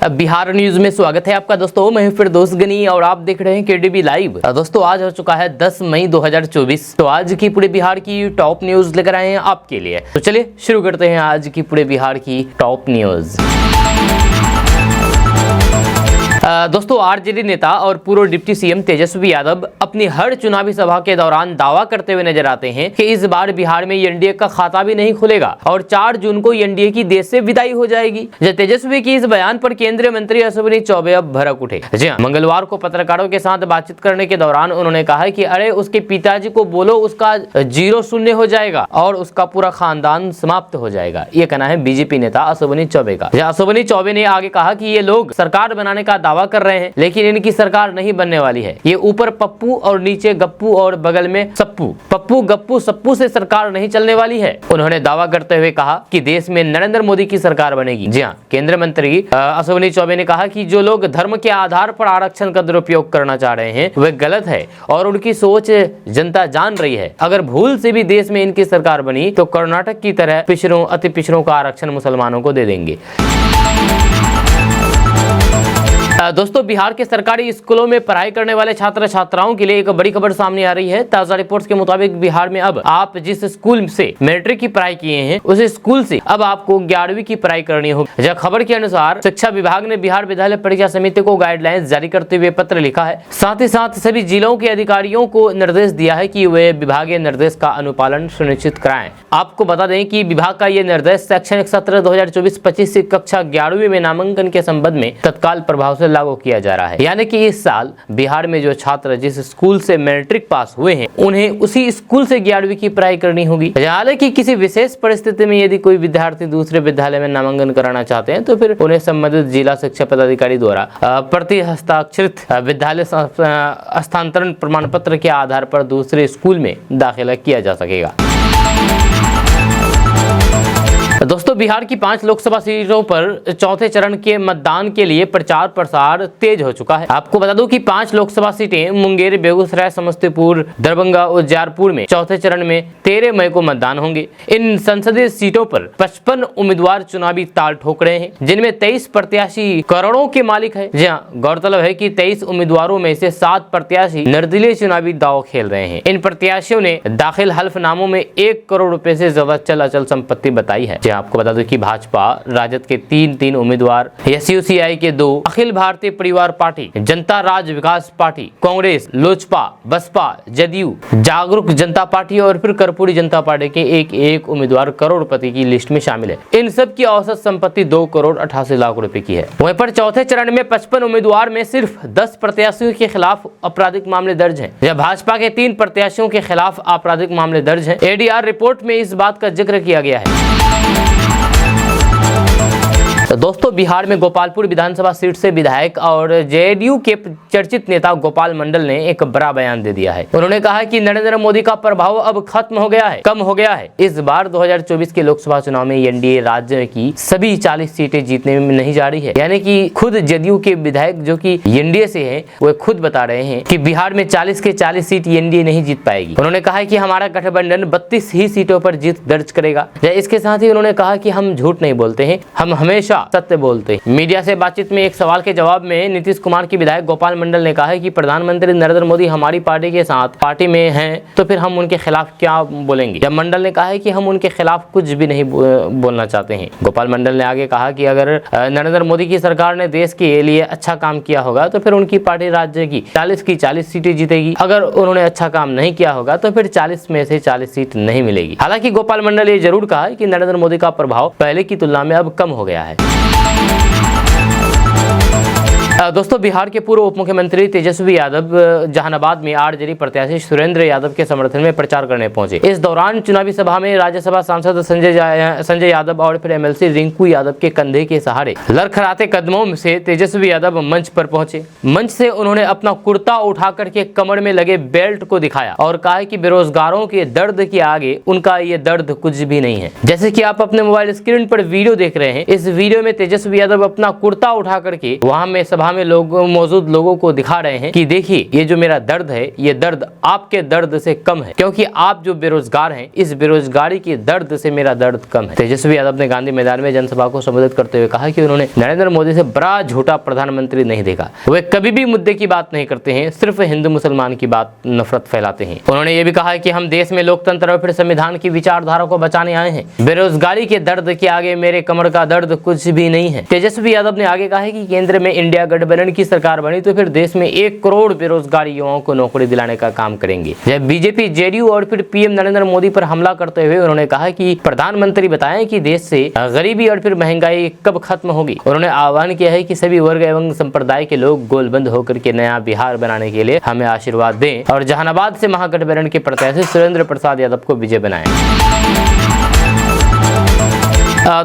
Bihar news में स्वागत है आपका दोस्तों। मैं फिरदौस गनी और आप देख रहे हैं केडीबी लाइव। दोस्तों आज हो चुका है 10 मई 2024। तो आज की पूरे बिहार की टॉप न्यूज लेकर आए हैं आपके लिए। तो चलिए शुरू करते हैं आज की पूरे बिहार की टॉप न्यूज। दोस्तों आरजेडी नेता और पूर्व डिप्टी सीएम तेजस्वी यादव अपनी हर चुनावी सभा के दौरान दावा करते हुए नजर आते हैं कि इस बार बिहार में एनडीए का खाता भी नहीं खुलेगा और 4 जून को एनडीए की देश से विदाई हो जाएगी। तेजस्वी की इस बयान पर केंद्रीय मंत्री अश्विनी चौबे अब भड़क उठे। जी हां, मंगलवार को पत्रकारों के साथ बातचीत करने के दौरान उन्होंने कहा कि अरे उसके पिताजी को बोलो उसका 0 शून्य हो जाएगा और उसका पूरा खानदान समाप्त हो जाएगा। ये कहना है बीजेपी नेता अश्विनी चौबे का। अश्विनी चौबे ने आगे कहा कि ये लोग सरकार बनाने का दावा कर रहे हैं लेकिन इनकी सरकार नहीं बनने वाली है। ये ऊपर पप्पू और नीचे गप्पू और बगल में सप्पू, पप्पू गप्पू सप्पू से सरकार नहीं चलने वाली है। उन्होंने दावा करते हुए कहा कि देश में नरेंद्र मोदी की सरकार बनेगी। जी हां, केंद्रीय मंत्री अश्विनी चौबे ने कहा कि जो लोग धर्म के आधार पर आरक्षण का दुरुपयोग करना चाह रहे हैं वह गलत है और उनकी सोच जनता जान रही है। अगर भूल से भी देश में इनकी सरकार बनी तो कर्नाटक की तरह पिछड़ों अति पिछड़ों का आरक्षण मुसलमानों को दे देंगे। दोस्तों बिहार के सरकारी स्कूलों में पढ़ाई करने वाले छात्र छात्राओं के लिए एक बड़ी खबर सामने आ रही है। ताजा रिपोर्ट्स के मुताबिक बिहार में अब आप जिस स्कूल से मैट्रिक की पढ़ाई किए हैं उस स्कूल से अब आपको 11वीं की पढ़ाई करनी होगी। खबर के अनुसार शिक्षा विभाग ने बिहार विद्यालय परीक्षा समिति को गाइडलाइंस जारी करते हुए पत्र लिखा है। साथ ही साथ सभी जिलों के अधिकारियों को निर्देश दिया है कि वे विभागीय निर्देश का अनुपालन सुनिश्चित कराएं। आपको बता दें कि विभाग का यह निर्देश शैक्षणिक सत्र 2024-25 से कक्षा 11वीं में नामांकन के संबंध में तत्काल प्रभाव से लागू किया जा रहा है। यानी कि इस साल बिहार में जो छात्र जिस स्कूल से मैट्रिक पास हुए हैं उन्हें उसी स्कूल से 11वीं की पढ़ाई करनी होगी। हालांकि किसी विशेष परिस्थिति में यदि कोई विद्यार्थी दूसरे विद्यालय में नामांकन कराना चाहते हैं तो फिर उन्हें संबंधित जिला शिक्षा पदाधिकारी द्वारा प्रति हस्ताक्षरित विद्यालय स्थानांतरण प्रमाण पत्र के आधार पर दूसरे स्कूल में दाखिला किया जा सकेगा। दोस्तों बिहार की 5 लोकसभा सीटों पर चौथे चरण के मतदान के लिए प्रचार प्रसार तेज हो चुका है। आपको बता दूं कि 5 लोकसभा सीटें मुंगेर, बेगूसराय, समस्तीपुर, दरभंगा और उजियारपुर में चौथे चरण में 13 मई को मतदान होंगे। इन संसदीय सीटों पर 55 उम्मीदवार चुनावी ताल ठोक रहे हैं जिनमें 23 प्रत्याशी करोड़ों के मालिक है। जी हाँ, गौरतलब है कि 23 उम्मीदवारों में से 7 प्रत्याशी निर्दलीय चुनावी दांव खेल रहे हैं। इन प्रत्याशियों ने दाखिल हल्फनामों में 1 करोड़ रुपए से ज्यादा चल अचल संपत्ति बताई है। आपको बता दूं कि भाजपा राजद के 3 उम्मीदवार, एसयूसीआई के 2, अखिल भारतीय परिवार पार्टी, जनता राज्य विकास पार्टी, कांग्रेस, लोजपा, बसपा, जदयू, जागरूक जनता पार्टी और फिर कर्पूरी जनता पार्टी के एक उम्मीदवार करोड़पति की लिस्ट में शामिल है। इन सब की औसत संपत्ति 2 करोड़ 88 लाख रुपए की है। वहीं पर चौथे चरण में 55 उम्मीदवार में सिर्फ 10 प्रत्याशियों के खिलाफ आपराधिक मामले दर्ज हैं। जब भाजपा के 3 प्रत्याशियों के खिलाफ आपराधिक मामले दर्ज हैं। एडीआर रिपोर्ट में इस बात का जिक्र किया गया है। तो दोस्तों बिहार में गोपालपुर विधानसभा सीट से विधायक और जेडीयू के चर्चित नेता गोपाल मंडल ने एक बड़ा बयान दे दिया है। उन्होंने कहा कि नरेंद्र मोदी का प्रभाव अब खत्म हो गया है, कम हो गया है। इस बार 2024 के लोकसभा चुनाव में एनडीए राज्य की सभी 40 सीटें जीतने में नहीं जा रही है। यानी कि खुद जेडीयू के विधायक जो कि एनडीए से है वो खुद बता रहे हैं कि बिहार में 40 के 40 सीट एनडीए नहीं जीत पाएगी। उन्होंने कहा कि हमारा गठबंधन 32 ही सीटों पर जीत दर्ज करेगा। इसके साथ ही उन्होंने कहा कि हम झूठ नहीं बोलते हैं, हम हमेशा सत्य बोलते हैं। मीडिया से बातचीत में एक सवाल के जवाब में नीतीश कुमार के विधायक गोपाल मंडल ने कहा है कि प्रधानमंत्री नरेंद्र मोदी हमारी पार्टी के साथ पार्टी में हैं तो फिर हम उनके खिलाफ क्या बोलेंगे। जब मंडल ने कहा है कि हम उनके खिलाफ कुछ भी नहीं बोलना चाहते हैं। गोपाल मंडल ने आगे कहा कि अगर नरेंद्र मोदी की सरकार ने देश के लिए अच्छा काम किया होगा तो फिर उनकी पार्टी राज्य की 40 की 40 सीटें जीतेगी। अगर उन्होंने अच्छा काम नहीं किया होगा तो फिर 40 में से 40 सीट नहीं मिलेगी। हालांकि गोपाल मंडल ये जरूर कहा है कि नरेंद्र मोदी का प्रभाव पहले की तुलना में अब कम हो गया है। दोस्तों बिहार के पूर्व उप मुख्यमंत्री तेजस्वी यादव जहानाबाद में आरजेडी प्रत्याशी सुरेंद्र यादव के समर्थन में प्रचार करने पहुंचे। इस दौरान चुनावी सभा में राज्यसभा सांसद संजय यादव और फिर एमएलसी रिंकू यादव के कंधे के सहारे लड़खड़ाते कदमों से तेजस्वी यादव मंच पर पहुंचे। मंच से उन्होंने अपना कुर्ता उठा करके कमर में लगे बेल्ट को दिखाया और कहा कि बेरोजगारों के दर्द के आगे उनका ये दर्द कुछ भी नहीं है। जैसे कि आप अपने मोबाइल स्क्रीन पर वीडियो देख रहे हैं, इस वीडियो में तेजस्वी यादव अपना कुर्ता उठा करके वहां में सभा में में मौजूद लोगों को दिखा रहे हैं कि देखिए ये जो मेरा दर्द है, ये दर्द आपके दर्द से कम है, क्योंकि आप जो बेरोजगार हैं, इस बेरोजगारी के दर्द से मेरा दर्द कम है। तेजस्वी यादव ने गांधी मैदान में जनसभा को संबोधित करते हुए कहा कि उन्होंने नरेंद्र मोदी से बड़ा झूठा प्रधानमंत्री नहीं देखा। वे कभी भी मुद्दे की बात नहीं करते हैं, सिर्फ हिंदू मुसलमान की बात नफरत फैलाते हैं। उन्होंने ये भी कहा कि हम देश में लोकतंत्र और फिर संविधान की विचारधारा को बचाने आए हैं। बेरोजगारी के दर्द के आगे मेरे कमर का दर्द कुछ भी नहीं है। तेजस्वी यादव ने आगे कहा है कि केंद्र में इंडिया गठबंधन की सरकार बनी तो फिर देश में 1 करोड़ बेरोजगार युवाओं को नौकरी दिलाने का काम करेंगे। जब बीजेपी, जेडीयू और फिर पीएम नरेंद्र मोदी पर हमला करते हुए उन्होंने कहा कि प्रधानमंत्री बताएं कि देश से गरीबी और फिर महंगाई कब खत्म होगी। उन्होंने आह्वान किया है कि सभी वर्ग एवं संप्रदाय के लोग गोलबंद होकर के नया बिहार बनाने के लिए हमें आशीर्वाद दें और जहानाबाद से महागठबंधन के प्रत्याशी सुरेंद्र प्रसाद यादव को विजय बनाएं।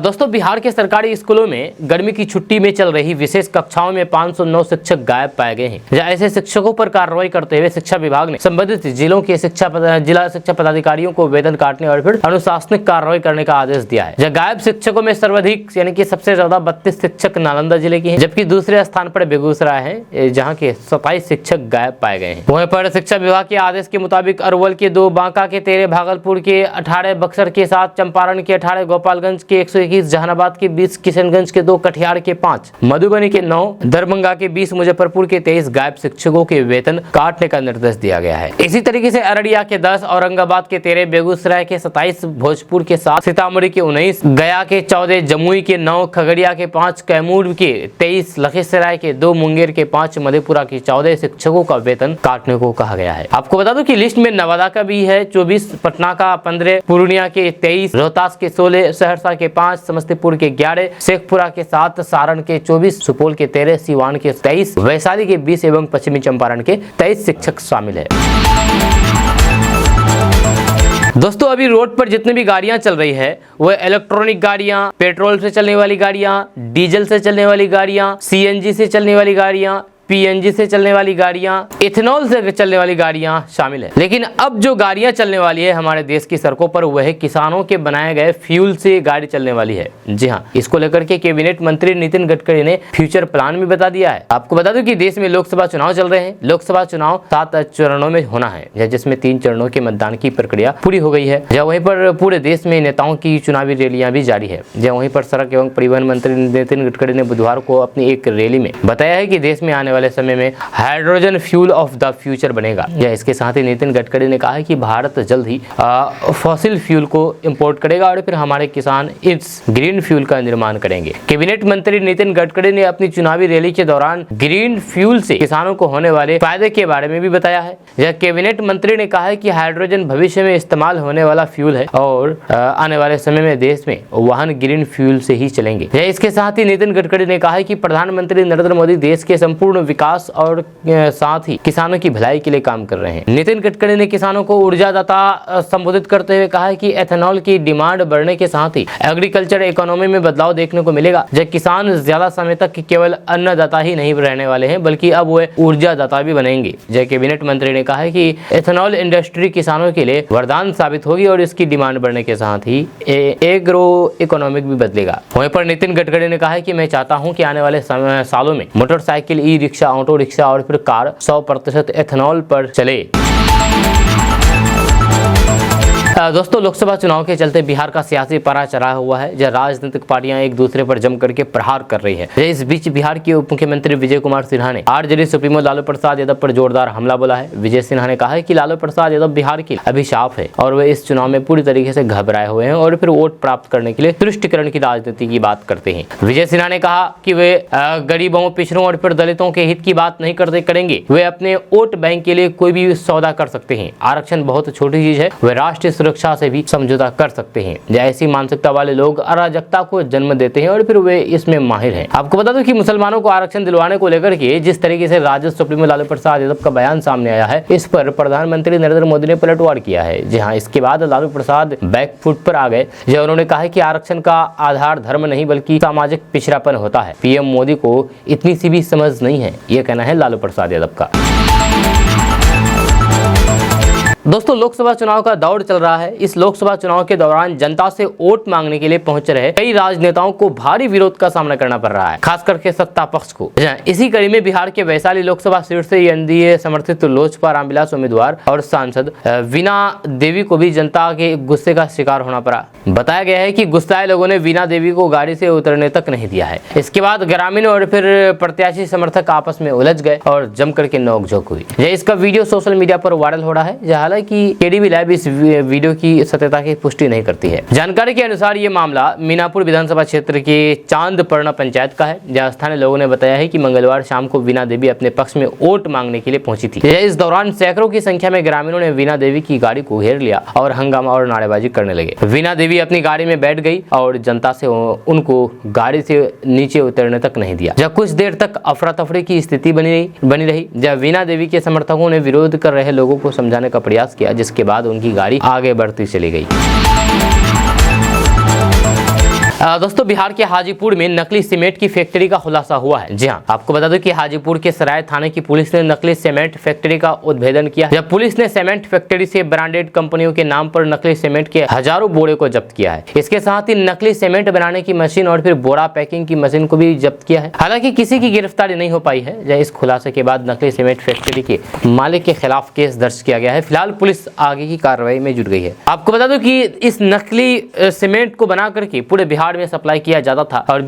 दोस्तों, बिहार के सरकारी स्कूलों में गर्मी की छुट्टी में चल रही विशेष कक्षाओं में 509 शिक्षक गायब पाए गए हैं। ऐसे शिक्षकों पर कार्रवाई करते हुए शिक्षा विभाग ने संबंधित जिलों के जिला शिक्षा पदाधिकारियों को वेतन काटने और फिर अनुशासनिक कार्रवाई करने का आदेश दिया है। गायब शिक्षकों में सर्वाधिक यानी कि सबसे ज्यादा 32 शिक्षक नालंदा जिले के हैं, जबकि दूसरे स्थान पर बेगूसराय है, जहाँ के 27 शिक्षक गायब पाए गए हैं। वहीं पर शिक्षा विभाग के आदेश के मुताबिक अरवल के 2, बांका के 13, भागलपुर के 18, बक्सर के 7, चंपारण के 18, गोपालगंज के 121, जहानाबाद के 20, किशनगंज के 2, कटिहार के 5, मधुबनी के 9, दरभंगा के 20, मुजफ्फरपुर के 23 गायब शिक्षकों के वेतन काटने का निर्देश दिया गया है। इसी तरीके से अररिया के 10, औरंगाबाद के 13, बेगूसराय के 27, भोजपुर के 7, सीतामढ़ी के 19, गया के 14, जमुई के 9, खगड़िया के 5, कैमूर के 23, लखीसराय के 2, मुंगेर के 5, मधेपुरा के 14 शिक्षकों का वेतन काटने को कहा गया है। आपको बता दूं कि लिस्ट में नवादा का भी है 24, पटना का 15, पूर्णिया के 23, रोहतास के 16, सहरसा के 5, समस्तीपुर के 11, शेखपुरा के 7, सारण के 24, सुपौल के 13, सीवान के 23, वैशाली के 20 एवं पश्चिमी चंपारण के 23 शिक्षक शामिल है। दोस्तों, अभी रोड पर जितनी भी गाड़ियां चल रही है वो इलेक्ट्रॉनिक गाड़ियां, पेट्रोल से चलने वाली गाड़ियां, डीजल से चलने वाली गाड़ियां, सीएनजी से चलने वाली गाड़ियां, पीएनजी से चलने वाली गाड़ियां, इथेनॉल से चलने वाली गाड़ियां शामिल है। लेकिन अब जो गाड़ियां चलने वाली है हमारे देश की सड़कों पर वह किसानों के बनाए गए फ्यूल से गाड़ी चलने वाली है। जी हां, इसको लेकर के कैबिनेट मंत्री नितिन गडकरी ने फ्यूचर प्लान भी बता दिया है। आपको बता दूं कि देश में लोकसभा चुनाव चल रहे हैं। लोकसभा चुनाव 7 चरणों में होना है, जिसमें 3 चरणों के मतदान की प्रक्रिया पूरी हो गई है। वहीं पर पूरे देश में नेताओं की चुनावी रैलियां भी जारी है। वहीं पर सड़क एवं परिवहन मंत्री नितिन गडकरी ने बुधवार को अपनी एक रैली में बताया है कि देश में आने वाले समय में hydrogen fuel of the future बनेगा। इसके साथ ही नितिन गडकरी ने कहा है कि भारत जल्द ही फॉसिल फ्यूल को इंपोर्ट करेगा और फिर हमारे किसान इस ग्रीन फ्यूल का निर्माण करेंगे। कैबिनेट मंत्री नितिन गडकरी ने अपनी चुनावी रैली के दौरान ग्रीन फ्यूल से किसानों को होने वाले फायदे के बारे में भी बताया है। कैबिनेट मंत्री ने कहा है कि हाइड्रोजन भविष्य में इस्तेमाल होने वाला फ्यूल है और आने वाले समय में देश में वाहन ग्रीन फ्यूल से ही चलेंगे। इसके साथ ही नितिन गडकरी ने कहा है कि प्रधानमंत्री नरेंद्र मोदी देश के संपूर्ण विकास और साथ ही किसानों की भलाई के लिए काम कर रहे हैं। नितिन गडकरी ने किसानों को ऊर्जादाता संबोधित करते हुए कहा है कि एथेनॉल की डिमांड बढ़ने के साथ ही एग्रीकल्चर इकोनॉमी में बदलाव देखने को मिलेगा। जब किसान ज्यादा समय तक केवल अन्नदाता ही नहीं रहने वाले हैं बल्कि अब वे ऊर्जादाता भी बनेंगे। कैबिनेट मंत्री ने कहा है कि एथेनॉल इंडस्ट्री किसानों के लिए वरदान साबित होगी और इसकी डिमांड बढ़ने के साथ ही एग्रो इकोनॉमिक भी बदलेगा। वहीं पर नितिन गडकरी ने कहा है कि मैं चाहता हूं कि आने वाले सालों में motorcycle, e rickshaw, auto rickshaw और फिर कार 100% एथेनॉल पर चले। दोस्तों, लोकसभा चुनाव के चलते बिहार का सियासी पारा चढ़ा हुआ है। जब राजनीतिक पार्टियां एक दूसरे पर जम करके प्रहार कर रही है। इस बीच बिहार के उप मुख्यमंत्री विजय कुमार सिन्हा ने आरजेडी सुप्रीमो लालू प्रसाद यादव पर जोरदार हमला बोला है। विजय सिन्हा ने कहा है कि लालू प्रसाद यादव बिहार के अभिशाप है और वे इस चुनाव में पूरी तरीके से घबराए हुए हैं और फिर वोट प्राप्त करने के लिए तुष्टिकरण की राजनीति की बात करते हैं। विजय सिन्हा ने कहा कि वे गरीबों, पिछड़ों और फिर दलितों के हित की बात नहीं करेंगे। वे अपने वोट बैंक के लिए कोई भी सौदा कर सकते हैं। आरक्षण बहुत छोटी चीज है, वे राष्ट्रीय सुरक्षा से भी समझौता कर सकते हैं। ऐसी मानसिकता वाले लोग अराजकता को जन्म देते हैं और फिर वे इसमें माहिर हैं। आपको बता दूं कि मुसलमानों को आरक्षण दिलवाने को लेकर के जिस तरीके से राजद सुप्रीमो लालू प्रसाद यादव का बयान सामने आया है, इस पर प्रधानमंत्री नरेंद्र मोदी ने पलटवार किया है। जी हाँ, इसके बाद लालू प्रसाद बैकफुट पर आ गए। उन्होंने कहा कि आरक्षण का आधार धर्म नहीं बल्कि सामाजिक पिछड़ापन होता है। पीएम मोदी को इतनी सी भी समझ नहीं है, यह कहना है लालू प्रसाद यादव का। दोस्तों लोकसभा चुनाव का दौर चल रहा है। इस लोकसभा चुनाव के दौरान जनता से वोट मांगने के लिए पहुंच रहे कई राजनेताओं को भारी विरोध का सामना करना पड़ रहा है, खास करके सत्ता पक्ष को। इसी कड़ी में बिहार के वैशाली लोकसभा सीट से एनडीए समर्थित लोजपा रामविलास उम्मीदवार और सांसद वीणा देवी को भी जनता के गुस्से का शिकार होना पड़ा। बताया गया है कि गुस्साए लोगों ने वीणा देवी को गाड़ी से उतरने तक नहीं दिया है। इसके बाद ग्रामीण और फिर प्रत्याशी समर्थक आपस में उलझ गए और जमकर के नोकझोंक हुई। इसका वीडियो सोशल मीडिया पर वायरल हो रहा है। हालांकि केडीवी लाइव इस वीडियो की सत्यता की पुष्टि नहीं करती है। जानकारी के अनुसार ये मामला मीनापुर विधानसभा क्षेत्र के चांदपर्णा पंचायत का है, जहां स्थानीय लोगों ने बताया है कि मंगलवार शाम को वीणा देवी अपने पक्ष में वोट मांगने के लिए पहुंची थी। इस दौरान सैकड़ों की संख्या में ग्रामीणों ने वीणा देवी की गाड़ी को घेर लिया और हंगामा और नारेबाजी करने लगे। वीणा देवी अपनी गाड़ी में बैठ गई और जनता से उनको गाड़ी से नीचे उतरने तक नहीं दिया। जब कुछ देर तक अफरा तफरी की स्थिति बनी रही, जब वीणा देवी के समर्थकों ने विरोध कर रहे लोगों को समझाने का प्रयास किया, जिसके बाद उनकी गाड़ी आगे बढ़ती चली गई। दोस्तों बिहार के हाजीपुर में नकली सीमेंट की फैक्ट्री का खुलासा हुआ है। जी हाँ, आपको बता दूं कि हाजीपुर के सराय थाने की पुलिस ने नकली सीमेंट फैक्ट्री का उद्भेदन किया। जब पुलिस ने सीमेंट फैक्ट्री से ब्रांडेड कंपनियों के नाम पर नकली सीमेंट के हजारों बोरे को जब्त किया है। इसके साथ ही नकली सीमेंट बनाने की मशीन और फिर बोरा पैकिंग की मशीन को भी जब्त किया है। हालांकि किसी की गिरफ्तारी नहीं हो पाई है। इस खुलासे के बाद नकली सीमेंट फैक्ट्री के मालिक के खिलाफ केस दर्ज किया गया है। फिलहाल पुलिस आगे की कार्रवाई में जुट गई है। आपको बता दूं कि इस नकली सीमेंट को बना करके पूरे बिहार में सप्लाई किया जाता था और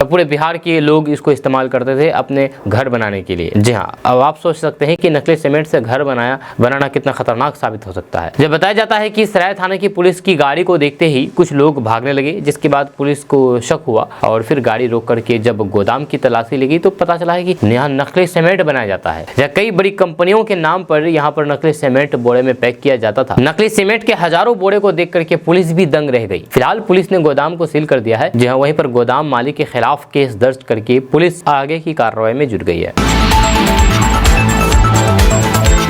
पूरे बिहार के लोग इसको इस्तेमाल करते थे अपने घर बनाने के लिए। जी हाँ, अब आप सोच सकते हैं कि नकली सीमेंट से घर बनाना कितना खतरनाक साबित हो सकता है। जब बताया जाता है कि सराय थाने की पुलिस की गाड़ी को देखते ही कुछ लोग भागने लगे, जिसके बाद पुलिस को शक हुआ और फिर गाड़ी रोक करके जब गोदाम की तलाशी लगी तो पता चला है कि यहाँ नकली सीमेंट बनाया जाता है। कई बड़ी कंपनियों के नाम पर यहाँ पर नकली सीमेंट बोरे में पैक किया जाता था। नकली सीमेंट के हजारों बोरे को देख करके पुलिस भी दंग रह गई। फिलहाल पुलिस ने गोदाम को सील कर दिया है। जी हाँ, वहीं पर गोदाम मालिक के खिलाफ केस दर्ज करके पुलिस आगे की कार्रवाई में जुट गई है।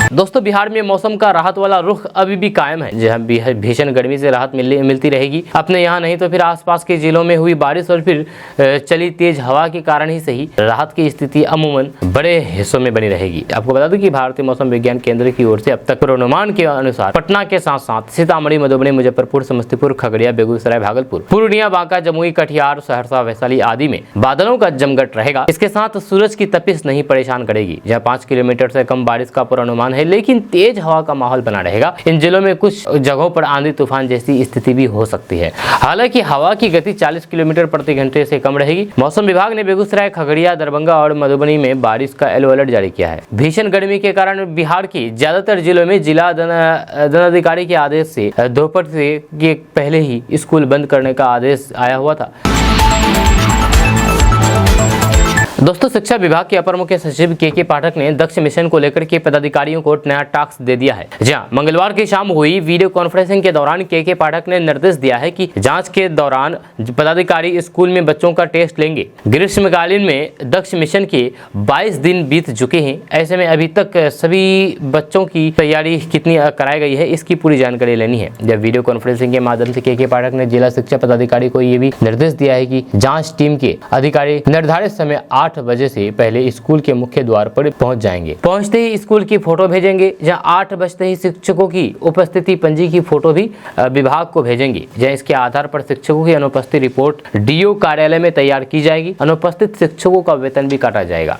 दोस्तों बिहार में मौसम का राहत वाला रुख अभी भी कायम है। जहाँ भीषण गर्मी से राहत मिलती रहेगी। अपने यहाँ नहीं तो फिर आसपास के जिलों में हुई बारिश और फिर चली तेज हवा के कारण ही सही राहत की स्थिति अमूमन बड़े हिस्सों में बनी रहेगी। आपको बता दूं कि भारतीय मौसम विज्ञान केंद्र की ओर से अब तक पूर्वानुमान के अनुसार पटना के साथ साथ सीतामढ़ी, मधुबनी, मुजफ्फरपुर, समस्तीपुर, खगड़िया, बेगूसराय, भागलपुर, पूर्णिया, बांका, जमुई, कटिहार, सहरसा, वैशाली आदि में बादलों का जमघट रहेगा। इसके साथ सूरज की तपिश नहीं परेशान करेगी। जहाँ 5 किलोमीटर से कम बारिश का पूर्वानुमान है, लेकिन तेज हवा का माहौल बना रहेगा। इन जिलों में कुछ जगहों पर आंधी तूफान जैसी स्थिति भी हो सकती है। हालांकि हवा की गति 40 किलोमीटर प्रति घंटे से कम रहेगी। मौसम विभाग ने बेगूसराय, खगड़िया, दरभंगा और मधुबनी में बारिश का येलो अलर्ट जारी किया है। भीषण गर्मी के कारण बिहार के ज्यादातर जिलों में जिला दंडाधिकारी के आदेश से दोपहर से पहले ही स्कूल बंद करने का आदेश आया हुआ था। दोस्तों शिक्षा विभाग के अपर मुख्य सचिव के पाठक ने दक्ष मिशन को लेकर के पदाधिकारियों को नया टास्क दे दिया है। जहां मंगलवार की शाम हुई वीडियो कॉन्फ्रेंसिंग के दौरान के पाठक ने निर्देश दिया है कि जांच के दौरान पदाधिकारी स्कूल में बच्चों का टेस्ट लेंगे। ग्रीष्मकालीन में दक्ष मिशन के 22 दिन बीत चुके हैं। ऐसे में अभी तक सभी बच्चों की तैयारी कितनी कराई गई है, इसकी पूरी जानकारी लेनी है। जब वीडियो कॉन्फ्रेंसिंग के माध्यम से के पाठक ने जिला शिक्षा पदाधिकारी को ये भी निर्देश दिया है कि जाँच टीम के अधिकारी निर्धारित समय 8 बजे से पहले स्कूल के मुख्य द्वार पर पहुंच जाएंगे। पहुंचते ही स्कूल की फोटो भेजेंगे। जहां 8 बजते ही शिक्षकों की उपस्थिति पंजी की फोटो भी विभाग को भेजेंगे। जहां इसके आधार पर शिक्षकों की अनुपस्थिति रिपोर्ट डीओ कार्यालय में तैयार की जाएगी। अनुपस्थित शिक्षकों का वेतन भी काटा जाएगा।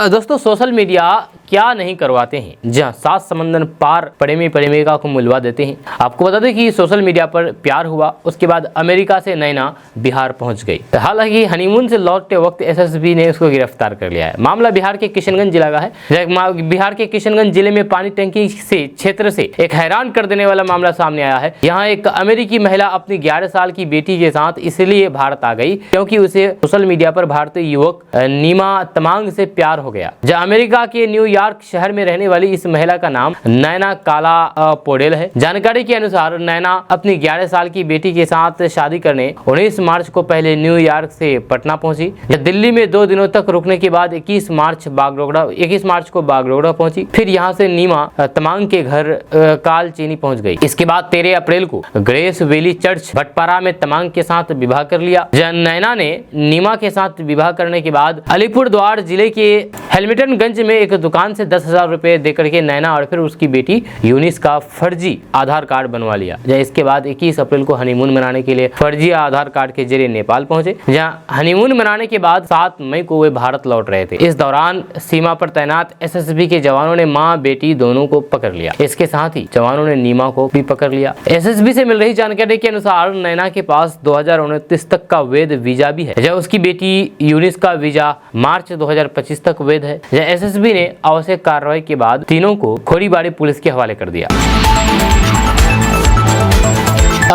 दोस्तों सोशल मीडिया क्या नहीं करवाते हैं। जहाँ 7 समंदर पार प्रेमिका को मिलवा देते हैं। आपको बता दें कि सोशल मीडिया पर प्यार हुआ, उसके बाद अमेरिका से नैना बिहार पहुंच गई। हालांकि हनीमून से लौटते वक्त एसएसबी ने उसको गिरफ्तार कर लिया है। मामला बिहार के किशनगंज जिला का है। बिहार के किशनगंज जिले में पानी टंकी से क्षेत्र से एक हैरान कर देने वाला मामला सामने आया है। यहाँ एक अमेरिकी महिला अपनी 11 साल की बेटी के साथ इसलिए भारत आ गई क्योंकि उसे सोशल मीडिया पर भारतीय युवक नीमा तमांग से प्यार हो गया। जहाँ अमेरिका के न्यूयॉर्क शहर में रहने वाली इस महिला का नाम नैना काला पोडेल है। जानकारी के अनुसार नैना अपनी 11 साल की बेटी के साथ शादी करने 19 मार्च को पहले न्यूयॉर्क से पटना पहुंची। दिल्ली में 2 दिनों तक रुकने के बाद 21 मार्च को बागडोगरा पहुंची। फिर यहां से नीमा तमांग के घर कालचीनी पहुंच गई। इसके बाद 13 अप्रैल को ग्रेस वैली चर्च भटपारा में तमांग के साथ विवाह कर लिया। नैना ने नीमा के साथ विवाह करने के बाद अलीपुरद्वार जिले के हेल्मिटनगंज में एक दुकान दुकान से 10,000 रुपए देकर के नैना और फिर उसकी बेटी यूनिस का फर्जी आधार कार्ड बनवा लिया। इसके बाद 21 अप्रैल को हनीमून मनाने के लिए फर्जी आधार कार्ड के जरिए नेपाल पहुंचे, जहां हनीमून मनाने के बाद 7 मई को वे भारत लौट रहे थे। इस दौरान सीमा पर तैनात एसएसबी के जवानों ने मां बेटी दोनों को पकड़ लिया। इसके साथ ही जवानों ने नीमा को भी पकड़ लिया। एसएसबी से मिल रही जानकारी के अनुसार नैना के पास 2029 तक का वैध वीजा भी है, जब उसकी बेटी यूनिस का वीजा मार्च 2025 तक वैध है। एसएसबी ने आवश्यक कार्रवाई के बाद तीनों को खोरीबाड़ी पुलिस के हवाले कर दिया।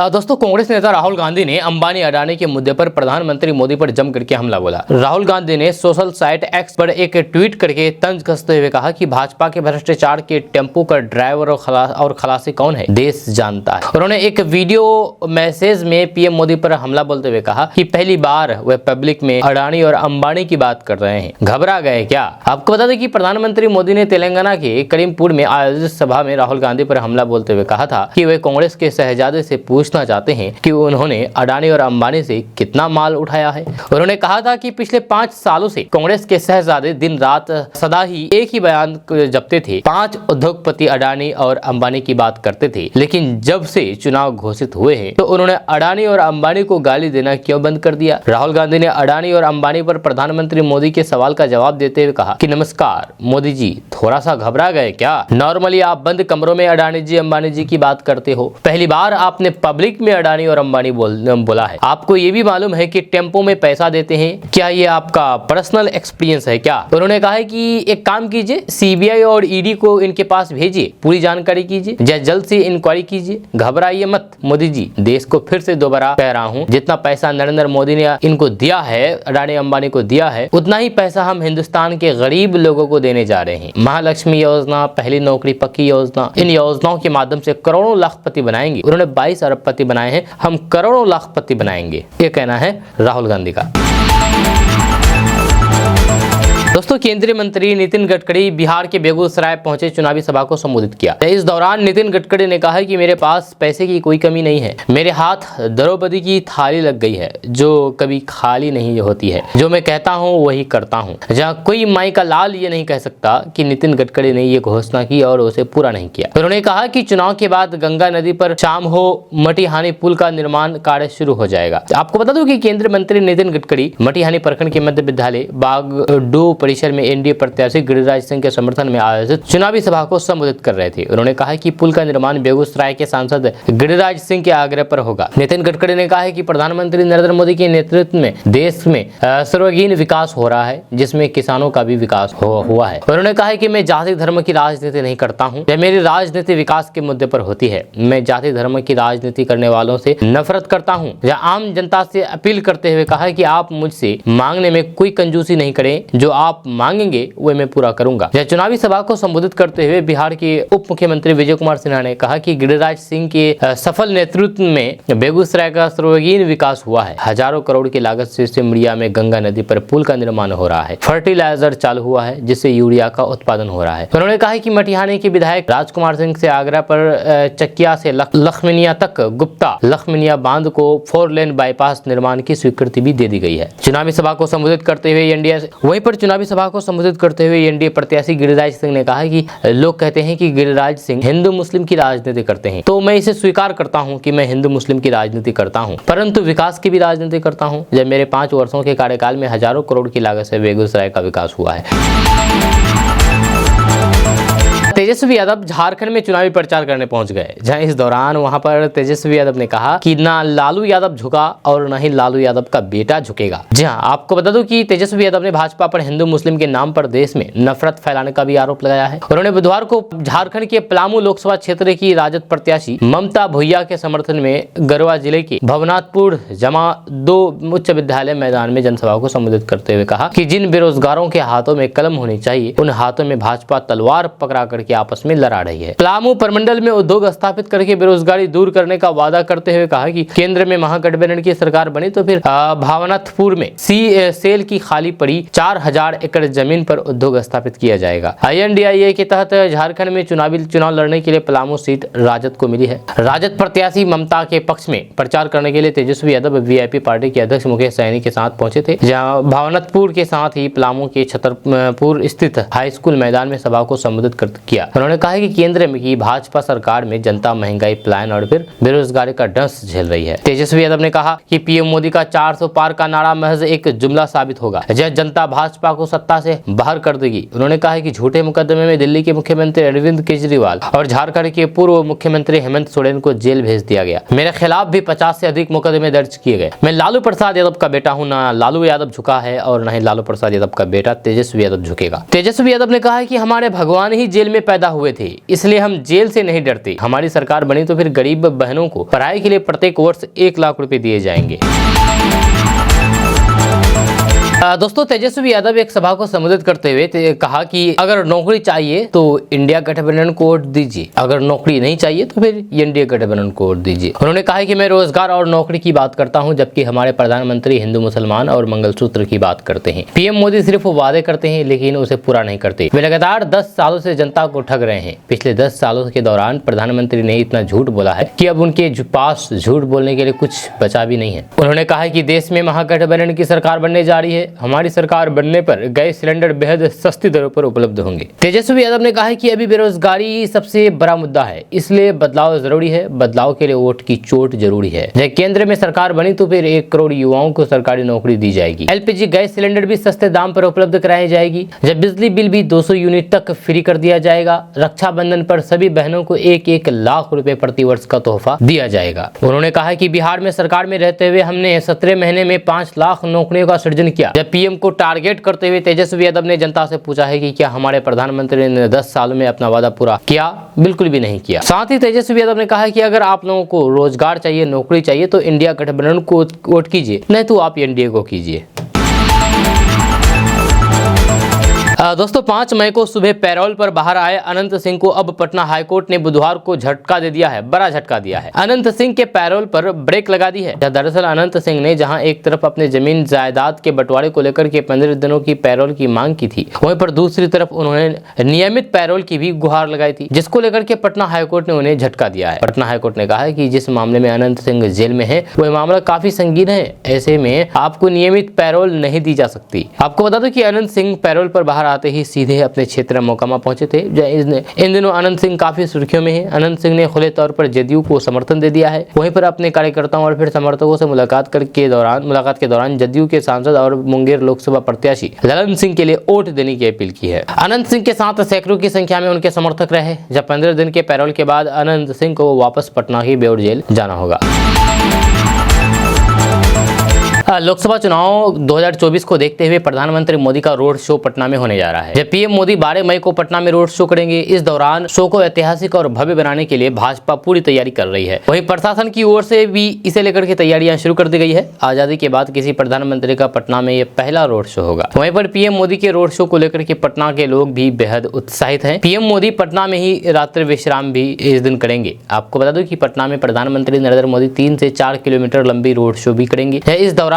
दोस्तों, कांग्रेस नेता राहुल गांधी ने अंबानी अडानी के मुद्दे पर प्रधानमंत्री मोदी पर जम करके हमला बोला। राहुल गांधी ने सोशल साइट एक्स पर एक ट्वीट करके तंज कसते हुए कहा कि भाजपा के भ्रष्टाचार के टेम्पो का ड्राइवर और खलासी कौन है, देश जानता है। उन्होंने एक वीडियो मैसेज में पीएम मोदी पर हमला बोलते हुए कहा कि पहली बार वे पब्लिक में अडानी और अंबानी की बात कर रहे हैं, घबरा गए क्या? आपको बता दें कि प्रधानमंत्री मोदी ने तेलंगाना के करीमपुर में आयोजित सभा में राहुल गांधी पर हमला बोलते हुए कहा था कि वे कांग्रेस के शहजादे से पूछना चाहते हैं कि उन्होंने अडानी और अंबानी से कितना माल उठाया है। उन्होंने कहा था कि पिछले 5 सालों से कांग्रेस के शहजादे दिन रात सदा ही एक ही बयान जपते थे, 5 उद्योगपति अडानी और अंबानी की बात करते थे, लेकिन जब से चुनाव घोषित हुए हैं तो उन्होंने अडानी और अंबानी को गाली देना क्यों बंद कर दिया? राहुल गांधी ने अडानी और अंबानी पर प्रधानमंत्री मोदी के सवाल का जवाब देते हुए कहा कि नमस्कार मोदी जी, थोड़ा सा घबरा गए क्या? नॉर्मली आप बंद कमरों में अडानी जी अंबानी जी की बात करते हो, पहली बार आपने पब्लिक में अडानी और अंबानी बोला है। आपको ये भी मालूम है कि टेम्पो में पैसा देते हैं, क्या ये आपका पर्सनल एक्सपीरियंस है क्या? उन्होंने कहा है कि एक काम कीजिए, सीबीआई और ईडी को इनके पास भेजिए, पूरी जानकारी कीजिए, जल्द से इंक्वायरी कीजिए, घबराइए मत मोदी जी। देश को फिर से दोबारा कह रहा हूँ, जितना पैसा नरेंद्र मोदी ने इनको दिया है, अडानी अंबानी को दिया है, उतना ही पैसा हम हिंदुस्तान के गरीब लोगों को देने जा रहे हैं। महालक्ष्मी योजना, पहली नौकरी पक्की योजना, इन योजनाओं के माध्यम से करोड़ों लाखपति बनाएंगे। उन्होंने 22 अरबपति बनाए हैं, हम करोड़ों लाखपति बनाएंगे, ये कहना है राहुल गांधी का। दोस्तों, केंद्रीय मंत्री नितिन गडकरी बिहार के बेगूसराय पहुंचे, चुनावी सभा को संबोधित किया। इस दौरान नितिन गडकरी ने कहा कि मेरे पास पैसे की कोई कमी नहीं है, मेरे हाथ द्रौपदी की थाली लग गई है जो कभी खाली नहीं होती है, जो मैं कहता हूं वही करता हूं। जहां कोई माई का लाल ये नहीं कह सकता कि नितिन गडकरी ने ये घोषणा की और उसे पूरा नहीं किया। उन्होंने कहा कि चुनाव के बाद गंगा नदी पर शाम हो मटिहानी पुल का निर्माण कार्य शुरू हो जाएगा। आपको बता दूं कि केंद्रीय मंत्री नितिन गडकरी मटिहानी प्रखंड के मध्य विद्यालय बागडो परिसर में एनडीए प्रत्याशी गिरिराज सिंह के समर्थन में आयोजित चुनावी सभा को संबोधित कर रहे थे। उन्होंने कहा कि पुल का निर्माण बेगूसराय के सांसद गिरिराज सिंह के आग्रह पर होगा। नितिन गडकरी ने कहा है कि प्रधानमंत्री नरेंद्र मोदी के नेतृत्व में देश में सर्वांगीण विकास हो रहा है, जिसमें किसानों का भी विकास हुआ है। उन्होंने कहा है कि मैं जाति धर्म की राजनीति नहीं करता हूँ, जब मेरी राजनीति विकास के मुद्दे पर होती है। मैं जाति धर्म की राजनीति करने वालों से नफरत करता हूँ। आम जनता से अपील करते हुए कहा कि आप मुझसे मांगने में कोई कंजूसी नहीं करें, जो आप मांगेंगे वो मैं पूरा करूंगा। चुनावी सभा को संबोधित करते हुए बिहार के उप मुख्यमंत्री विजय कुमार सिन्हा ने कहा कि गिरिराज सिंह के सफल नेतृत्व में बेगूसराय का सर्वांगीण विकास हुआ है। हजारों करोड़ की लागत से सिमरिया में गंगा नदी पर पुल का निर्माण हो रहा है, फर्टिलाइजर चालू हुआ है, जिससे यूरिया का उत्पादन हो रहा है। उन्होंने कहा कि मटिहानी के विधायक राजकुमार सिंह से आगरा पर चकिया से लखमिनिया तक गुप्ता लखमिनिया बांध को 4 लेन बाईपास निर्माण की स्वीकृति भी दे दी गई है। चुनावी सभा को संबोधित करते हुए एनडीए प्रत्याशी गिरिराज सिंह ने कहा कि लोग कहते हैं कि गिरिराज सिंह हिंदू मुस्लिम की राजनीति करते हैं, तो मैं इसे स्वीकार करता हूं कि मैं हिंदू मुस्लिम की राजनीति करता हूं, परंतु विकास की भी राजनीति करता हूं। जब मेरे 5 वर्षों के कार्यकाल में हजारों करोड़ की लागत से बेगूसराय का विकास हुआ है। तेजस्वी यादव झारखंड में चुनावी प्रचार करने पहुंच गए, जहां इस दौरान वहां पर तेजस्वी यादव ने कहा कि ना लालू यादव झुका और ना ही लालू यादव का बेटा झुकेगा। जी हां, आपको बता दूं कि तेजस्वी यादव ने भाजपा पर हिंदू मुस्लिम के नाम पर देश में नफरत फैलाने का भी आरोप लगाया है। उन्होंने बुधवार को झारखंड के पलामू लोकसभा क्षेत्र की राजद प्रत्याशी ममता भुइया के समर्थन में गढ़वा जिले के भवनाथपुर जमा 2 उच्च विद्यालय मैदान में जनसभा को संबोधित करते हुए कहा कि जिन बेरोजगारों के हाथों में कलम होनी चाहिए, उन हाथों में भाजपा तलवार पकड़ा कर करके आपस में लड़ा रही है। पलामू प्रमंडल में उद्योग स्थापित करके बेरोजगारी दूर करने का वादा करते हुए कहा कि केंद्र में महागठबंधन की सरकार बनी तो फिर भावनाथपुर में सेल की खाली पड़ी 4000 एकड़ जमीन पर उद्योग स्थापित किया जाएगा। INDIA के तहत झारखंड में चुनाव लड़ने के लिए पलामू सीट राजद को मिली है। राजद प्रत्याशी ममता के पक्ष में प्रचार करने के लिए तेजस्वी यादव VIP पार्टी के अध्यक्ष मुकेश सहनी के साथ पहुंचे थे, जहां भावनाथपुर के साथ ही पलामू के छतरपुर स्थित हाई स्कूल मैदान में सभा को संबोधित किया। उन्होंने कहा कि केंद्र में की भाजपा सरकार में जनता महंगाई, पलायन और फिर बेरोजगारी का डंस झेल रही है। तेजस्वी यादव ने कहा कि PM मोदी का 400 पार का नारा महज एक जुमला साबित होगा, यह जनता भाजपा को सत्ता से बाहर कर देगी। उन्होंने कहा कि झूठे मुकदमे में दिल्ली के मुख्यमंत्री अरविंद केजरीवाल और झारखंड के पूर्व मुख्यमंत्री हेमंत सोरेन को जेल भेज दिया गया। मेरे खिलाफ भी 50 से अधिक मुकदमे दर्ज किए गए। मैं लालू प्रसाद यादव का बेटा हूं, ना लालू यादव झुका है और न ही लालू प्रसाद यादव का बेटा तेजस्वी यादव झुकेगा। तेजस्वी यादव ने कहा कि हमारे भगवान ही जेल में पैदा हुए थे, इसलिए हम जेल से नहीं डरते। हमारी सरकार बनी तो फिर गरीब बहनों को पढ़ाई के लिए प्रत्येक वर्ष 1 लाख रुपए दिए जाएंगे। दोस्तों, तेजस्वी यादव एक सभा को संबोधित करते हुए कहा कि अगर नौकरी चाहिए तो इंडिया गठबंधन को वोट दीजिए, अगर नौकरी नहीं चाहिए तो फिर इंडिया गठबंधन को वोट दीजिए। उन्होंने कहा कि मैं रोजगार और नौकरी की बात करता हूं, जबकि हमारे प्रधानमंत्री हिंदू मुसलमान और मंगलसूत्र की बात करते हैं। PM मोदी सिर्फ वादे करते हैं लेकिन उसे पूरा नहीं करते। वे लगातार 10 सालों से जनता को ठग रहे हैं। पिछले 10 सालों के दौरान प्रधानमंत्री ने इतना झूठ बोला है कि अब उनके पास झूठ बोलने के लिए कुछ बचा भी नहीं है। उन्होंने कहा कि देश में महागठबंधन की सरकार बनने जा रही है। हमारी सरकार बनने पर गैस सिलेंडर बेहद सस्ती दरों पर उपलब्ध होंगे। तेजस्वी यादव ने कहा कि अभी बेरोजगारी सबसे बड़ा मुद्दा है, इसलिए बदलाव जरूरी है। बदलाव के लिए वोट की चोट जरूरी है। जब केंद्र में सरकार बनी तो फिर 1 करोड़ युवाओं को सरकारी नौकरी दी जाएगी। LPG गैस सिलेंडर भी सस्ते दाम पर उपलब्ध कराई जाएगी। जब बिजली बिल भी 200 यूनिट तक फ्री कर दिया जाएगा। रक्षाबंधन पर सभी बहनों को 1-1 लाख रुपए प्रति वर्ष का तोहफा दिया जाएगा। उन्होंने कहा कि बिहार में सरकार में रहते हुए हमने 17 महीने में 5 लाख नौकरियों का सृजन किया। जब PM को टारगेट करते हुए तेजस्वी यादव ने जनता से पूछा है कि क्या हमारे प्रधानमंत्री ने 10 सालों में अपना वादा पूरा किया? बिल्कुल भी नहीं किया। साथ ही तेजस्वी यादव ने कहा कि अगर आप लोगों को रोजगार चाहिए, नौकरी चाहिए तो इंडिया गठबंधन को वोट कीजिए, नहीं तो आप NDA को कीजिए। दोस्तों, 5 मई को सुबह पैरोल पर बाहर आए अनंत सिंह को अब पटना हाईकोर्ट ने बुधवार को झटका दे दिया है, बड़ा झटका दिया है। अनंत सिंह के पैरोल पर ब्रेक लगा दी है। दरअसल अनंत सिंह ने जहां एक तरफ अपने जमीन जायदाद के बंटवारे को लेकर के 15 दिनों की पैरोल की मांग की थी, वहीं पर दूसरी तरफ उन्होंने नियमित पैरोल की भी गुहार लगाई थी, जिसको लेकर के पटना हाईकोर्ट ने उन्हें झटका दिया है। पटना हाईकोर्ट ने कहा है कि जिस मामले में अनंत सिंह जेल में है वह मामला काफी संगीन है, ऐसे में आपको नियमित पैरोल नहीं दी जा सकती। आपको बता दो कि अनंत सिंह पैरोल पर बाहर आते ही सीधे अपने क्षेत्र मोकामा पहुंचे थे। इन दिनों अनंत सिंह काफी सुर्खियों में है। अनंत सिंह ने खुले तौर पर जदयू को समर्थन दे दिया है। वहीं पर अपने कार्यकर्ताओं और फिर समर्थकों से मुलाकात के दौरान जदयू के सांसद और मुंगेर लोकसभा प्रत्याशी ललन सिंह के लिए वोट देने की अपील की है। अनंत सिंह के साथ सैकड़ों की संख्या में उनके समर्थक रहे। जब 15 दिन के पैरोल के बाद अनंत सिंह को वापस पटना की बेउर जेल जाना होगा। लोकसभा चुनाव 2024 को देखते हुए प्रधानमंत्री मोदी का रोड शो पटना में होने जा रहा है। जब PM मोदी 12 मई को पटना में रोड शो करेंगे। इस दौरान शो को ऐतिहासिक और भव्य बनाने के लिए भाजपा पूरी तैयारी कर रही है। वहीं प्रशासन की ओर से भी इसे लेकर के तैयारियां शुरू कर दी गई है। आजादी के बाद किसी प्रधानमंत्री का पटना में यह पहला रोड शो होगा। वहीं पर PM मोदी के रोड शो को लेकर के पटना के लोग भी बेहद उत्साहित हैं। PM मोदी पटना में ही रात्रि विश्राम भी इस दिन करेंगे। आपको बता दो कि पटना में प्रधानमंत्री नरेंद्र मोदी 3 से 4 किलोमीटर लंबी रोड शो भी करेंगे। इस दौरान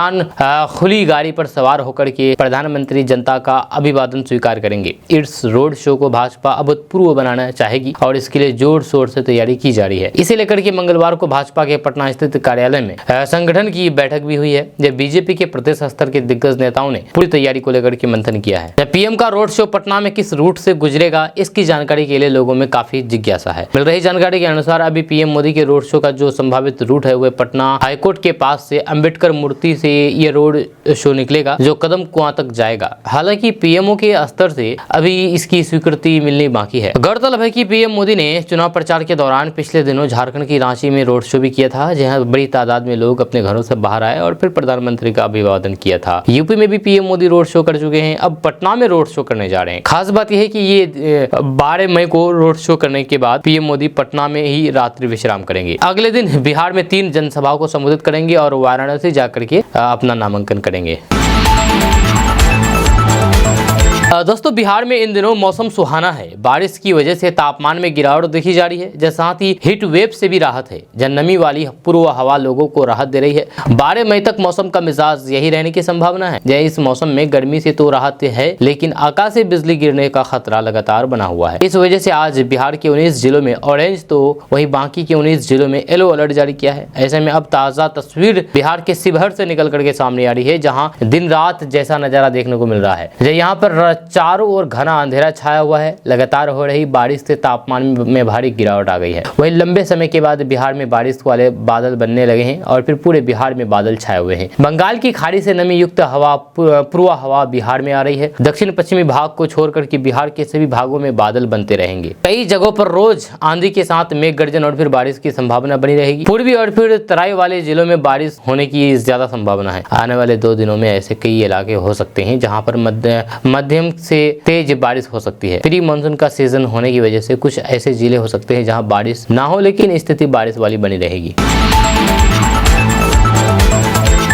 खुली गाड़ी पर सवार होकर के प्रधानमंत्री जनता का अभिवादन स्वीकार करेंगे। इस रोड शो को भाजपा अभूतपूर्व बनाना चाहेगी और इसके लिए जोर शोर से तैयारी की जा रही है। इसे लेकर के मंगलवार को भाजपा के पटना स्थित कार्यालय में संगठन की बैठक भी हुई है, जब बीजेपी के प्रदेश स्तर के दिग्गज नेताओं ने पूरी तैयारी को लेकर के मंथन किया है। PM का रोड शो पटना में किस रूट से गुजरेगा, इसकी जानकारी के लिए लोगों में काफी जिज्ञासा है। मिल रही जानकारी के अनुसार अभी PM मोदी के रोड शो का जो संभावित रूट है वह पटना हाईकोर्ट के पास से अंबेडकर मूर्ति से ये रोड शो निकलेगा, जो कदम कुआं तक जाएगा। हालांकि PMO के स्तर से अभी इसकी स्वीकृति मिलनी बाकी है। गौरतलब है कि PM मोदी ने चुनाव प्रचार के दौरान पिछले दिनों झारखंड की रांची में रोड शो भी किया था, जहां बड़ी तादाद में लोग अपने घरों से बाहर आए और फिर प्रधानमंत्री का अभिवादन किया था। यूपी में भी PM मोदी रोड शो कर चुके हैं, अब पटना में रोड शो करने जा रहे हैं। खास बात यह है कि ये 12 मई को रोड शो करने के बाद PM मोदी पटना में ही रात्रि विश्राम करेंगे। अगले दिन बिहार में 3 जनसभाओं को संबोधित करेंगे और वाराणसी जाकर के अपना नामांकन करेंगे। दोस्तों बिहार में इन दिनों मौसम सुहाना है। बारिश की वजह से तापमान में गिरावट देखी जा रही है, साथ ही हीट वेव से भी राहत है। जब नमी वाली पूर्व हवा लोगों को राहत दे रही है। 12 मई तक मौसम का मिजाज यही रहने की संभावना है। इस मौसम में गर्मी से तो राहत है, लेकिन आकाश से बिजली गिरने का खतरा लगातार बना हुआ है। इस वजह से आज बिहार के 19 जिलों में ऑरेंज तो वहीं बाकी के 19 जिलों में येलो अलर्ट जारी किया है। ऐसे में अब ताजा तस्वीर बिहार के शिवहर से निकल करके सामने आ रही है, जहाँ दिन रात जैसा नजारा देखने को मिल रहा है। यहाँ पर चारों ओर घना अंधेरा छाया हुआ है। लगातार हो रही बारिश से तापमान में भारी गिरावट आ गई है। वहीं लंबे समय के बाद बिहार में बारिश वाले बादल बनने लगे हैं और फिर पूरे बिहार में बादल छाए हुए हैं। बंगाल की खाड़ी से नमी युक्त हवा पूर्वा हवा बिहार में आ रही है। दक्षिण पश्चिमी भाग को छोड़कर के बिहार के सभी भागों में बादल बनते रहेंगे। कई जगहों पर रोज आंधी के साथ मेघ गर्जन और फिर बारिश की संभावना बनी रहेगी। पूर्वी और फिर तराई वाले जिलों में बारिश होने की ज्यादा संभावना है। आने वाले 2 दिनों में ऐसे कई इलाके हो सकते हैं जहाँ पर मध्यम से तेज बारिश हो सकती है। प्री मानसून का सीजन होने की वजह से कुछ ऐसे जिले हो सकते हैं जहां बारिश ना हो, लेकिन स्थिति बारिश वाली बनी रहेगी।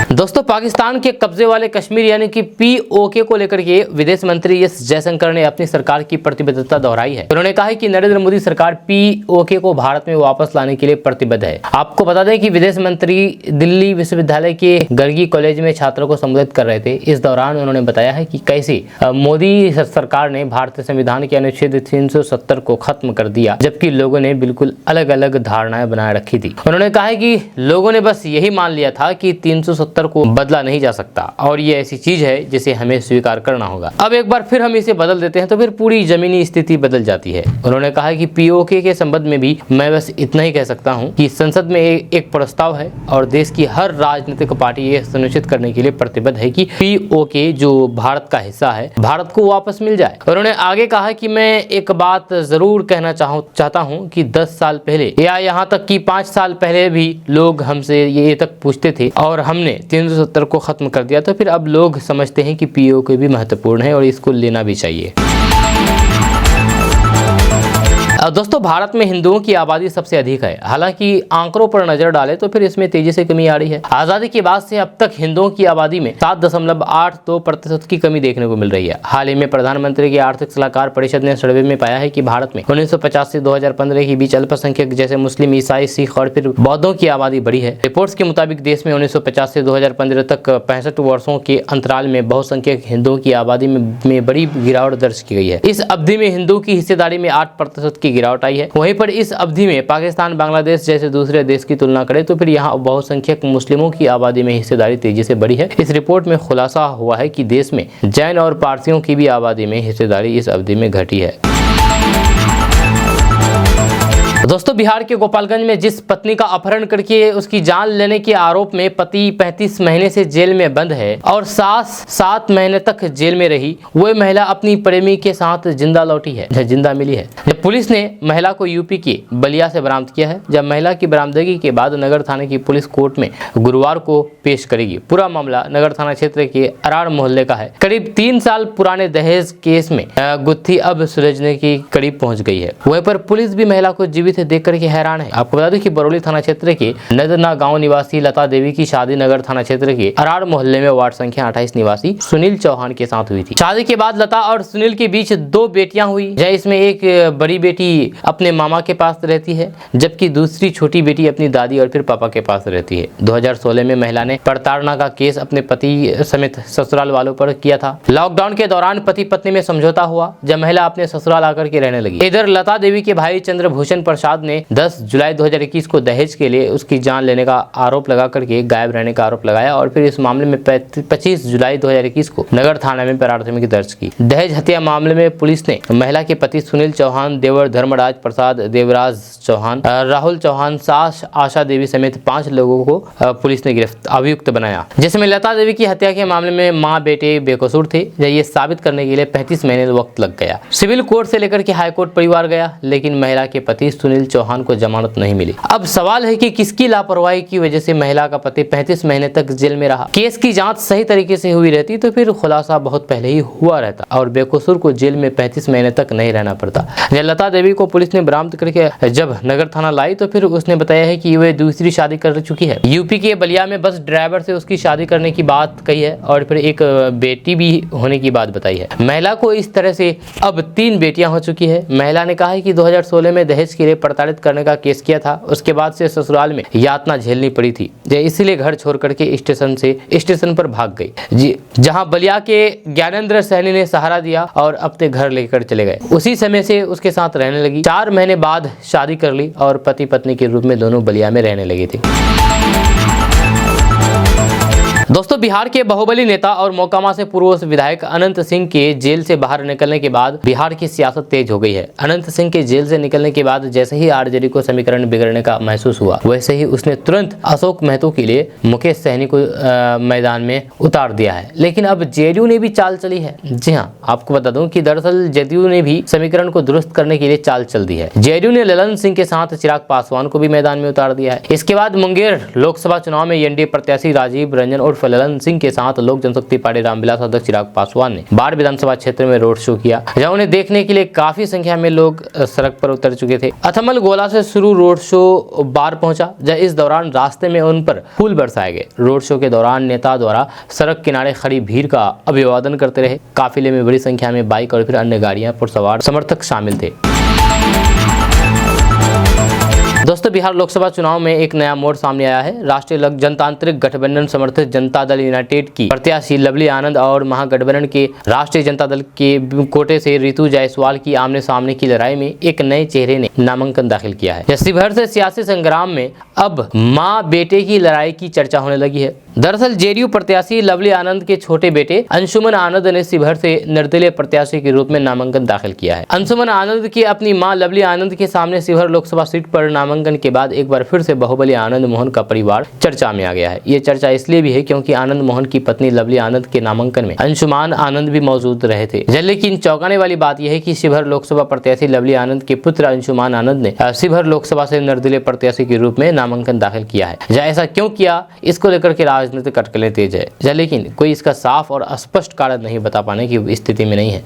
दोस्तों पाकिस्तान के कब्जे वाले कश्मीर यानी कि पीओके को लेकर के विदेश मंत्री एस जयशंकर ने अपनी सरकार की प्रतिबद्धता दोहराई है। उन्होंने कहा है कि नरेंद्र मोदी सरकार पीओके को भारत में वापस लाने के लिए प्रतिबद्ध है। आपको बता दें कि विदेश मंत्री दिल्ली विश्वविद्यालय के गर्गी कॉलेज में छात्रों को संबोधित कर रहे थे। इस दौरान उन्होंने बताया है कि कैसे मोदी सरकार ने भारतीय संविधान के अनुच्छेद 370 को खत्म कर दिया, जबकि लोगों ने बिल्कुल अलग अलग धारणाएं बनाए रखी थी। उन्होंने कहा है कि लोगों ने बस यही मान लिया था कि 370 को बदला नहीं जा सकता और ये ऐसी चीज है जिसे हमें स्वीकार करना होगा। अब एक बार फिर हम इसे बदल देते हैं तो फिर पूरी जमीनी स्थिति बदल जाती है। उन्होंने कहा कि पीओके के संबंध में भी मैं बस इतना ही कह सकता हूं कि संसद में एक प्रस्ताव है और देश की हर राजनीतिक पार्टी ये सुनिश्चित करने के लिए प्रतिबद्ध है कि पीओके जो भारत का हिस्सा है, भारत को वापस मिल जाए। उन्होंने आगे कहा कि मैं एक बात जरूर कहना चाहता हूं कि 10 साल पहले या यहाँ तक कि 5 साल पहले भी लोग हमसे ये तक पूछते थे और हमने 370 को खत्म कर दिया, तो फिर अब लोग समझते हैं कि पीओके भी महत्वपूर्ण है और इसको लेना भी चाहिए। दोस्तों भारत में हिंदुओं की आबादी सबसे अधिक है। हालांकि आंकड़ों पर नजर डालें तो फिर इसमें तेजी से कमी आ रही है। आजादी के बाद से अब तक हिंदुओं की आबादी में 7.82% की कमी देखने को मिल रही है। हाल ही में प्रधानमंत्री की आर्थिक सलाहकार परिषद ने सर्वे में पाया है कि भारत में 1950 से 2015 के बीच अल्पसंख्यक जैसे मुस्लिम, ईसाई, सिख और फिर बौद्धों की आबादी बढ़ी है। रिपोर्ट्स के मुताबिक देश में 1950 से 2015 तक 65 वर्षों के अंतराल में बहुसंख्यक हिंदुओं की आबादी में बड़ी गिरावट दर्ज की गई है। इस अवधि में हिंदुओं की हिस्सेदारी में 8% की गिरावट आई है। वहीं पर इस अवधि में पाकिस्तान, बांग्लादेश जैसे दूसरे देश की तुलना करें तो फिर यहाँ बहुसंख्यक मुस्लिमों की आबादी में हिस्सेदारी तेजी से बढ़ी है। इस रिपोर्ट में खुलासा हुआ है कि देश में जैन और पारसियों की भी आबादी में हिस्सेदारी इस अवधि में घटी है। दोस्तों बिहार के गोपालगंज में जिस पत्नी का अपहरण करके उसकी जान लेने के आरोप में पति 35 महीने से जेल में बंद है और सास 7 महीने तक जेल में रही, वह महिला अपनी प्रेमी के साथ जिंदा लौटी है, जिंदा मिली है। जब पुलिस ने महिला को यूपी के बलिया से बरामद किया है। जब महिला की बरामदगी के बाद नगर थाने की पुलिस कोर्ट में गुरुवार को पेश करेगी। पूरा मामला नगर थाना क्षेत्र के अरार मोहल्ले का है। करीब 3 साल पुराने दहेज केस में गुत्थी अब सुलझने की करीब पहुंच गई है। वहीं पर पुलिस भी महिला को जीवित देख करके हैरान है। आपको बता दें कि बरौली थाना क्षेत्र के नदना गांव निवासी लता देवी की शादी नगर थाना क्षेत्र के अरार मोहल्ले में वार्ड संख्या 28 निवासी सुनील चौहान के साथ हुई थी। शादी के बाद लता और सुनील के बीच 2 बेटियां हुई, इसमें एक बड़ी बेटी अपने मामा के पास रहती है, जबकि दूसरी छोटी बेटी अपनी दादी और फिर पापा के पास रहती है। 2016 में महिला ने प्रताड़ना का केस अपने पति समेत ससुराल वालों पर किया था। लॉकडाउन के दौरान पति पत्नी में समझौता हुआ जब महिला अपने ससुराल आकर के रहने लगी। इधर लता देवी के भाई चंद्रभूषण प्रसाद ने 10 जुलाई 2021 को दहेज के लिए उसकी जान लेने का आरोप लगा करके गायब रहने का आरोप लगाया और फिर इस मामले में 25 जुलाई 2021 को नगर थाना में प्राथमिकी दर्ज की। दहेज हत्या मामले में पुलिस ने महिला के पति सुनील चौहान, देवर धर्मराज प्रसाद, देवराज चौहान, राहुल चौहान, सास आशा देवी समेत 5 लोगों को पुलिस ने अभियुक्त बनाया, जिसमें लता देवी की हत्या के मामले में मां बेटे बेकसूर थे। ये साबित करने के लिए 35 महीने वक्त लग गया। सिविल कोर्ट से लेकर के हाई कोर्ट परिवार गया, लेकिन महिला के पति सुनील सुनील चौहान को जमानत नहीं मिली। अब सवाल है कि किसकी लापरवाही की वजह से महिला का पति 35 महीने तक जेल में रहा। केस की जांच सही तरीके से हुई रहती तो फिर खुलासा बहुत पहले ही हुआ रहता और बेकसूर को जेल में 35 महीने तक नहीं रहना पड़ता। लता देवी को पुलिस ने बरामद करके जब नगर थाना लाई तो फिर उसने बताया है कि वह दूसरी शादी कर चुकी है। यूपी के बलिया में बस ड्राइवर से उसकी शादी करने की बात कही है और फिर एक बेटी भी होने की बात बताई है। महिला को इस तरह से अब 3 बेटियां हो चुकी है। महिला ने कहा है कि 2016 में दहेज के लिए प्रताड़ित करने का केस किया था। उसके बाद से ससुराल में यातना झेलनी पड़ी थी, इसलिए घर छोड़ करके स्टेशन पर भाग गई जी, जहां बलिया के ज्ञानेंद्र सैनी ने सहारा दिया और अपने घर लेकर चले गए। उसी समय से उसके साथ रहने लगी। 4 महीने बाद शादी कर ली और पति पत्नी के रूप में दोनों बलिया में रहने लगे थे। दोस्तों, बिहार के बाहुबली नेता और मोकामा से पूर्व विधायक अनंत सिंह के जेल से बाहर निकलने के बाद बिहार की सियासत तेज हो गई है। अनंत सिंह के जेल से निकलने के बाद जैसे ही आरजेडी को समीकरण बिगड़ने का महसूस हुआ, वैसे ही उसने तुरंत अशोक महतो के लिए मुकेश सहनी को मैदान में उतार दिया है। लेकिन अब जेडीयू ने भी चाल चली है। जी हाँ, आपको बता दूं कि दरअसल जेडीयू ने भी समीकरण को दुरुस्त करने के लिए चाल चल दी है। जेडीयू ने ललन सिंह के साथ चिराग पासवान को भी मैदान में उतार दिया है। इसके बाद मुंगेर लोकसभा चुनाव में एनडीए प्रत्याशी राजीव रंजन और ललन सिंह के साथ लोक जनशक्ति पार्टी रामविलास अध्यक्ष चिराग पासवान ने बाढ़ विधानसभा क्षेत्र में रोड शो किया, जहां उन्हें देखने के लिए काफी संख्या में लोग सड़क पर उतर चुके थे। अथमल गोला से शुरू रोड शो बाढ़ पहुंचा, जहां इस दौरान रास्ते में उन पर फूल बरसाए गए। रोड शो के दौरान नेता द्वारा सड़क किनारे खड़ी भीड़ का अभिवादन करते रहे। काफिले में बड़ी संख्या में बाइक और फिर अन्य गाड़ियां पर सवार समर्थक शामिल थे। दोस्तों, बिहार लोकसभा चुनाव में एक नया मोड़ सामने आया है। राष्ट्रीय जनतांत्रिक गठबंधन समर्थित जनता दल यूनाइटेड की प्रत्याशी लवली आनंद और महागठबंधन के राष्ट्रीय जनता दल के कोटे से रितु जायसवाल की आमने सामने की लड़ाई में एक नए चेहरे ने नामांकन दाखिल किया है। इसी भर से सियासी संग्राम में अब माँ बेटे की लड़ाई की चर्चा होने लगी है। दरअसल जेडीयू प्रत्याशी लवली आनंद के छोटे बेटे अंशुमन आनंद ने शिवहर से निर्दलीय प्रत्याशी के रूप में नामांकन दाखिल किया है। अंशुमन आनंद की अपनी मां लवली आनंद के सामने शिवहर लोकसभा सीट पर नामांकन के बाद एक बार फिर से बाहुबली आनंद मोहन का परिवार चर्चा में आ गया है। ये चर्चा इसलिए भी है क्योंकि आनंद मोहन की पत्नी लवली आनंद के नामांकन में अंशुमान आनंद भी मौजूद रहे थे। लेकिन चौंकाने वाली बात यह है कि शिवहर लोकसभा प्रत्याशी लवली आनंद के पुत्र अंशुमान आनंद ने शिवहर लोकसभा से निर्दलीय प्रत्याशी के रूप में नामांकन दाखिल किया है। ऐसा क्यों किया, इसको लेकर के राजनीतिक अटकलें तेज है, लेकिन कोई इसका साफ और स्पष्ट कारण नहीं बता पाने की स्थिति में नहीं है।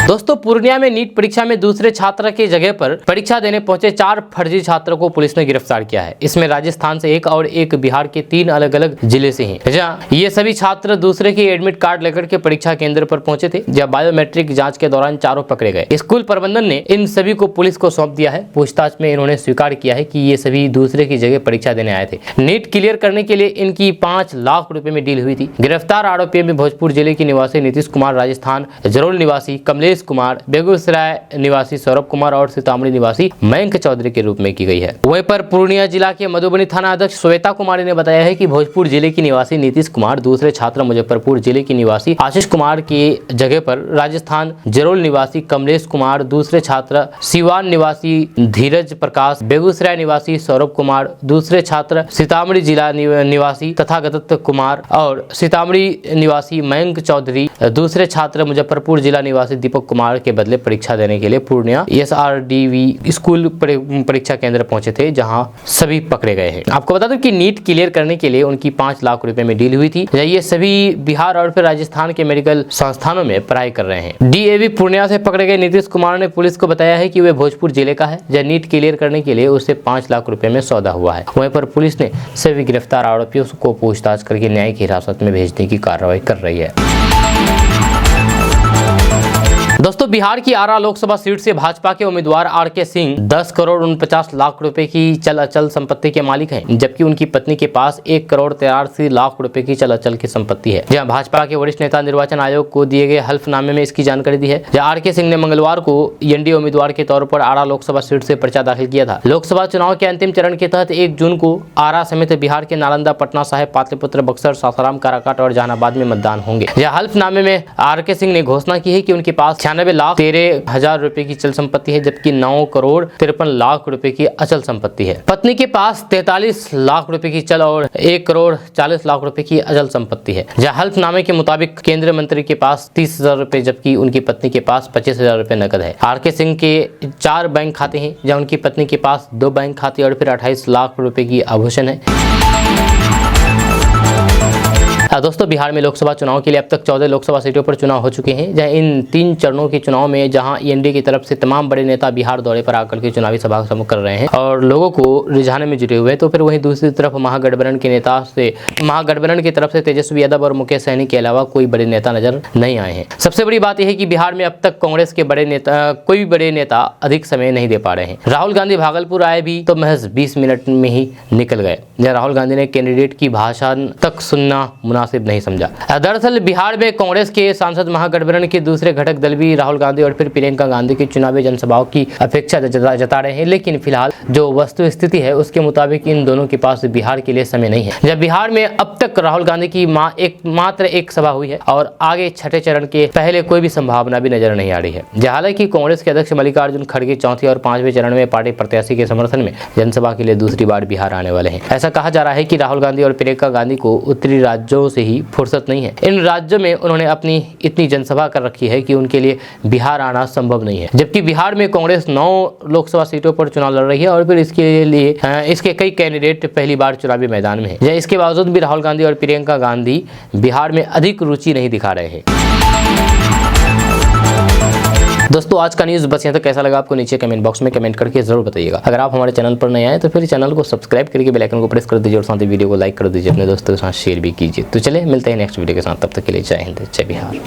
दोस्तों, पूर्णिया में नीट परीक्षा में दूसरे छात्र की जगह पर परीक्षा देने पहुंचे 4 फर्जी छात्रों को पुलिस ने गिरफ्तार किया है। इसमें राजस्थान से 1 और 1 बिहार के 3 अलग अलग जिले से हैं। जहां ये सभी छात्र दूसरे के एडमिट कार्ड लेकर के परीक्षा केंद्र पर पहुंचे थे, जहां बायोमेट्रिक जांच के दौरान चारों पकड़े गए। स्कूल प्रबंधन ने इन सभी को पुलिस को सौंप दिया है। पूछताछ में इन्होंने स्वीकार किया है कि ये सभी दूसरे की जगह परीक्षा देने आए थे। नीट क्लियर करने के लिए इनकी 5 लाख रुपए में डील हुई थी। गिरफ्तार आरोपियों में भोजपुर जिले के निवासी नीतीश कुमार, राजस्थान जरोल निवासी कमलेश कुमार, बेगूसराय निवासी सौरभ कुमार और सीतामढ़ी निवासी मयंक चौधरी के रूप में की गई है। वहीं पर पूर्णिया जिला के मधुबनी थाना अध्यक्ष श्वेता कुमारी ने बताया है कि भोजपुर जिले की निवासी नीतीश कुमार दूसरे छात्र मुजफ्फरपुर जिले की निवासी आशीष कुमार की जगह पर राजस्थान जरोल निवासी कमलेश कुमार, दूसरे छात्र सिवान निवासी धीरज प्रकाश, बेगूसराय निवासी सौरभ कुमार, दूसरे छात्र सीतामढ़ी जिला निवासी तथागत कुमार और सीतामढ़ी निवासी मयंक चौधरी, दूसरे छात्र मुजफ्फरपुर जिला निवासी दीपक कुमार के बदले परीक्षा देने के लिए पूर्णिया SRDV स्कूल परीक्षा केंद्र पहुंचे थे, जहां सभी पकड़े गए हैं। आपको बता दूं कि नीट क्लियर करने के लिए उनकी 5 लाख रुपए में डील हुई थी। ये सभी बिहार और फिर राजस्थान के मेडिकल संस्थानों में पढ़ाई कर रहे हैं। DAV पूर्णिया से पकड़े गए नीतीश कुमार ने पुलिस को बताया है कि वे भोजपुर जिले का है, जहां नीट क्लियर करने के लिए उससे 5 लाख रुपए में सौदा हुआ है। वहीं पर पुलिस ने सभी गिरफ्तार आरोपियों को पूछताछ करके न्यायिक हिरासत में भेजने की कार्रवाई कर रही है। दोस्तों, बिहार की आरा लोकसभा सीट से भाजपा के उम्मीदवार RK सिंह 10 करोड़ 49 लाख रुपए की चल अचल संपत्ति के मालिक हैं, जबकि उनकी पत्नी के पास 1 करोड़ 83 लाख रुपए की चल अचल की संपत्ति है। जहां भाजपा के वरिष्ठ नेता निर्वाचन आयोग को दिए गए हल्फनामे में इसकी जानकारी दी है। जहां RK सिंह ने मंगलवार को एनडीए उम्मीदवार के तौर पर आरा लोकसभा सीट से पर्चा दाखिल किया था। लोकसभा चुनाव के अंतिम चरण के तहत 1 जून को आरा समेत बिहार के नालंदा, पटना साहिब, पाटलिपुत्र, बक्सर, सासाराम, काराकाट और जहानाबाद में मतदान होंगे। हल्फनामे में RK सिंह ने घोषणा की है कि उनके पास 96,13,000 रुपए की चल संपत्ति है, जबकि 9,53,00,000 रुपए की अचल संपत्ति है। पत्नी के पास 43 लाख रुपए की चल और 1,40,00,000 रुपए की अचल संपत्ति है। जहाँ हल्फनामे के मुताबिक केंद्रीय मंत्री के पास 30,000 रुपए जबकि उनकी पत्नी के पास 25,000 रुपए नकद है। आर.के. सिंह के 4 बैंक खाते हैं, जहाँ उनकी पत्नी के पास 2 बैंक खाते और फिर 28 लाख रुपए की आभूषण है। दोस्तों, बिहार में लोकसभा चुनाव के लिए अब तक 14 लोकसभा सीटों पर चुनाव हो चुके हैं। जहां इन 3 चरणों के चुनाव में जहां एनडीए की तरफ से तमाम बड़े नेता बिहार दौरे पर आकर के चुनावी सभा सम्मुख कर रहे हैं और लोगों को रिझाने में जुटे हुए हैं, तो फिर वहीं दूसरी तरफ महागठबंधन की तरफ से तेजस्वी यादव और मुकेश सहनी के अलावा कोई बड़े नेता नजर नहीं आए हैं। सबसे बड़ी बात यह है कि बिहार में अब तक कांग्रेस के कोई बड़े नेता अधिक समय नहीं दे पा रहे हैं। राहुल गांधी भागलपुर आए भी तो महज 20 मिनट में ही निकल गए। राहुल गांधी ने कैंडिडेट की भाषण तक सुनना मुनासिब नहीं समझा। दरअसल बिहार में कांग्रेस के सांसद महागठबंधन के दूसरे घटक दल भी राहुल गांधी और फिर प्रियंका गांधी की चुनावी जनसभाओं की अपेक्षा जता रहे हैं, लेकिन फिलहाल जो वस्तु स्थिति है उसके मुताबिक इन दोनों के पास बिहार के लिए समय नहीं है। जब बिहार में अब तक राहुल गांधी की मात्र एक सभा हुई है और आगे छठे चरण के पहले कोई भी संभावना भी नजर नहीं आ रही है। हालांकि कांग्रेस के अध्यक्ष मल्लिकार्जुन खड़गे चौथे और 5वें चरण में पार्टी प्रत्याशी के समर्थन में जनसभा के लिए दूसरी बार बिहार आने वाले हैं। ऐसा कहा जा रहा है कि राहुल गांधी और प्रियंका गांधी को उत्तरी राज्यों से ही फुर्सत नहीं है। इन राज्यों में उन्होंने अपनी इतनी जनसभा कर रखी है कि उनके लिए बिहार आना संभव नहीं है। जबकि बिहार में कांग्रेस 9 लोकसभा सीटों पर चुनाव लड़ रही है और फिर इसके कई कैंडिडेट पहली बार चुनावी मैदान में है। इसके बावजूद भी राहुल गांधी और प्रियंका गांधी बिहार में अधिक रुचि नहीं दिखा रहे हैं। दोस्तों, आज का न्यूज़ बस यहाँ तक। कैसा लगा आपको नीचे कमेंट बॉक्स में कमेंट करके जरूर बताइएगा। अगर आप हमारे चैनल पर नए आए तो फिर चैनल को सब्सक्राइब करके बेल आइकन को प्रेस कर दीजिए और साथ ही वीडियो को लाइक कर दीजिए, अपने दोस्तों के साथ शेयर भी कीजिए। तो चलिए मिलते हैं नेक्स्ट वीडियो के साथ, तब तक के लिए जय हिंद, जय बिहार।